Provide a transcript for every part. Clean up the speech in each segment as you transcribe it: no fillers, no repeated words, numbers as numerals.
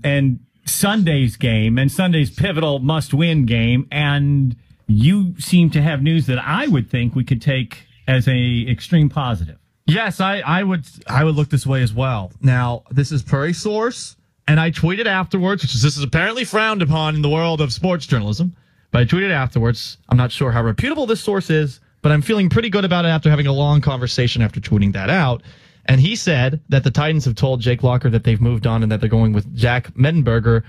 and Sunday's game and Sunday's pivotal must-win game, and you seem to have news that I would think we could take as a extreme positive. Yes, I would look this way as well. Now, this is per a source, and I tweeted afterwards, this is apparently frowned upon in the world of sports journalism, but I tweeted afterwards. I'm not sure how reputable this source is, but I'm feeling pretty good about it after having a long conversation after tweeting that out. And he said that the Titans have told Jake Locker that they've moved on and that they're going with Jack Mettenberger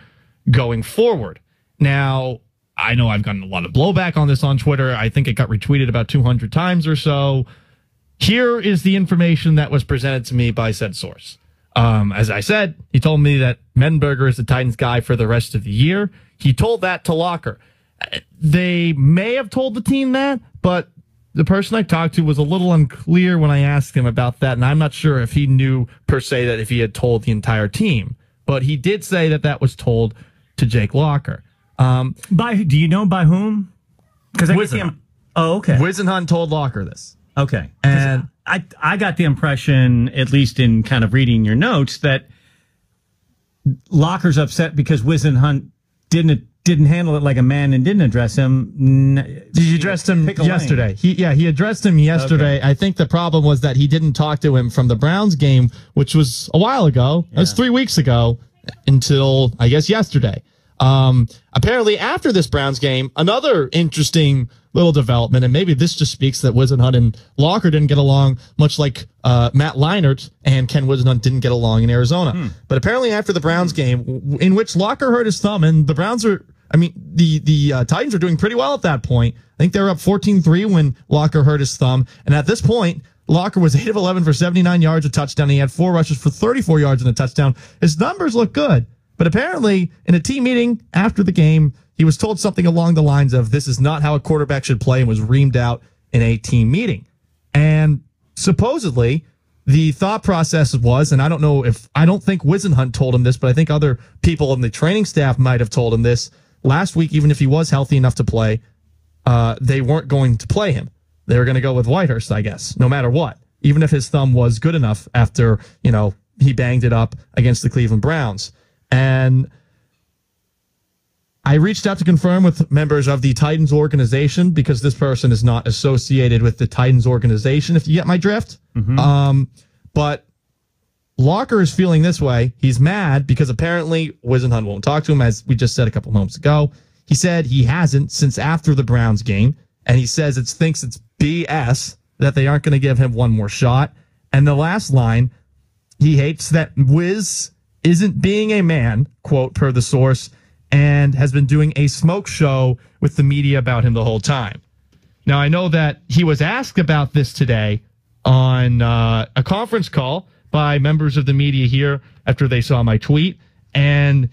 going forward. Now, I know I've gotten a lot of blowback on this on Twitter. I think it got retweeted about 200 times or so. Here is the information that was presented to me by said source. As I said, he told me that Mettenberger is the Titans guy for the rest of the year. He told that to Locker. They may have told the team that, but the person I talked to was a little unclear when I asked him about that, and I'm not sure if he knew per se that if he had told the entire team. But he did say that that was told to Jake Locker. Do you know by whom? Because oh, okay. Whisenhunt told Locker this. Okay, and I got the impression, at least in kind of reading your notes, that Locker's upset because Whisenhunt didn't handle it like a man and didn't address him. He addressed him yesterday. He addressed him yesterday. Okay. I think the problem was that he didn't talk to him from the Browns game, which was a while ago. Yeah. It was 3 weeks ago until, I guess, yesterday. Apparently, after this Browns game, another interesting little development, and maybe this just speaks that Whisenhunt and Locker didn't get along, much like Matt Leinart and Ken Whisenhunt didn't get along in Arizona. But apparently, after the Browns game, in which Locker hurt his thumb, and the Browns are, the Titans were doing pretty well at that point. I think they were up 14-3 when Locker hurt his thumb, and at this point, Locker was 8 of 11 for 79 yards, a touchdown. He had 4 rushes for 34 yards and a touchdown. His numbers look good. But apparently, in a team meeting after the game, he was told something along the lines of, this is not how a quarterback should play, and was reamed out in a team meeting. And supposedly, the thought process was, and I don't think Whisenhunt told him this, but I think other people in the training staff might have told him this. Last week, even if he was healthy enough to play, they weren't going to play him. They were going to go with Whitehurst, I guess, no matter what. Even if his thumb was good enough after, he banged it up against the Cleveland Browns. And I reached out to confirm with members of the Titans organization, because this person is not associated with the Titans organization, if you get my drift. But Locker is feeling this way. He's mad because apparently Whisenhunt won't talk to him, as we just said a couple moments ago. He said he hasn't since after the Browns game, and he says thinks it's BS that they aren't going to give him one more shot. And the last line, he hates that Wiz isn't being a man, quote, per the source, and has been doing a smoke show with the media about him the whole time. Now, I know that he was asked about this today on a conference call by members of the media here after they saw my tweet, and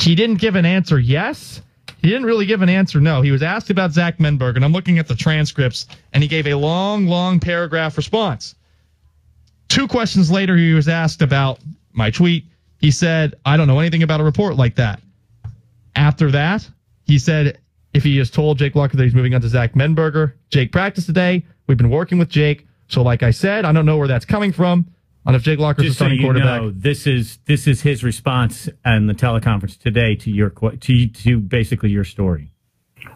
he didn't give an answer yes. He didn't really give an answer no. He was asked about Zach Mettenberger, and I'm looking at the transcripts, and he gave a long, long paragraph response. 2 questions later, he was asked about my tweet. He said, I don't know anything about a report like that. After that, he said if he has told Jake Locker that he's moving on to Zach Mettenberger. Jake practiced today. We've been working with Jake. So like I said, I don't know where that's coming from. On if Jake Locker's the starting quarterback. Know, this is his response in the teleconference today to basically your story.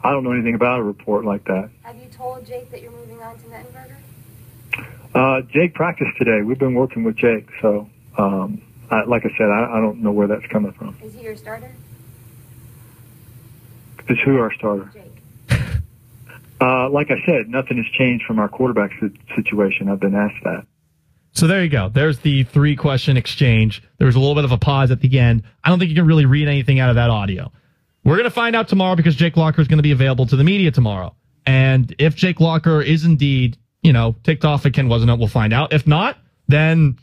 I don't know anything about a report like that. Have you told Jake that you're moving on to Mettenberger? Jake practiced today. We've been working with Jake, so like I said, I don't know where that's coming from. Is he your starter? Is who our starter? Jake. Like I said, nothing has changed from our quarterback situation. I've been asked that. So there you go. There's the 3-question exchange. There was a little bit of a pause at the end. I don't think you can really read anything out of that audio. We're going to find out tomorrow because Jake Locker is going to be available to the media tomorrow. And if Jake Locker is indeed, ticked off at Ken Whisenhunt, we'll find out. If not, then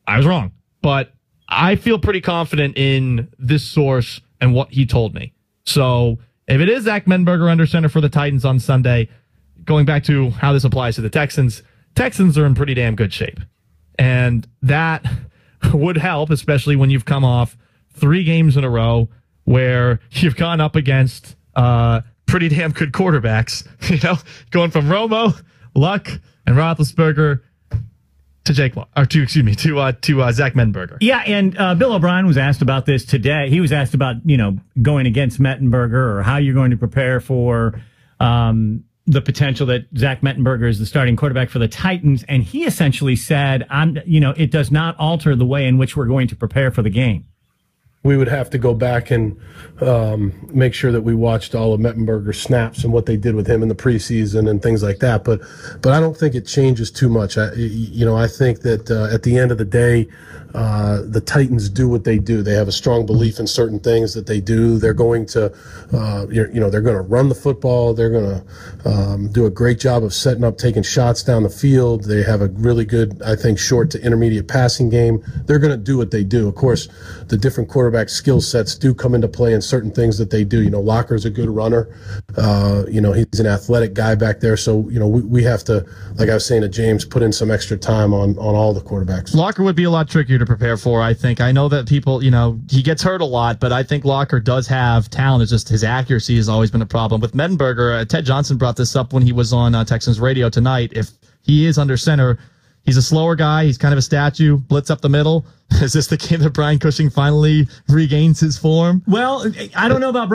I was wrong. But I feel pretty confident in this source and what he told me. So if it is Zach Mettenberger under center for the Titans on Sunday, going back to how this applies to the Texans are in pretty damn good shape. And that would help, especially when you've come off 3 games in a row where you've gone up against pretty damn good quarterbacks. Going from Romo, Luck, and Roethlisberger. to Zach Mettenberger. Yeah, and Bill O'Brien was asked about this today. He was asked about, going against Mettenberger or how you're going to prepare for the potential that Zach Mettenberger is the starting quarterback for the Titans. And he essentially said, it does not alter the way in which we're going to prepare for the game. We would have to go back and make sure that we watched all of Mettenberger's snaps and what they did with him in the preseason and things like that. But I don't think it changes too much. I think that at the end of the day, the Titans do what they do. They have a strong belief in certain things that they do. They're going to, they're going to run the football. They're going to do a great job of setting up, taking shots down the field. They have a really good, I think, short to intermediate passing game. They're going to do what they do. Of course, the different quarterback skill sets do come into play in certain things that they do. Locker's a good runner. He's an athletic guy back there. So, we have to, like I was saying to James, put in some extra time on all the quarterbacks. Locker would be a lot trickier to prepare for, I think. I know that people, he gets hurt a lot, but I think Locker does have talent. It's just his accuracy has always been a problem. With Mettenberger, Ted Johnson brought this up when he was on Texans radio tonight. If he is under center, he's a slower guy. He's kind of a statue. Blitz up the middle. Is this the game that Brian Cushing finally regains his form? Well, I don't know about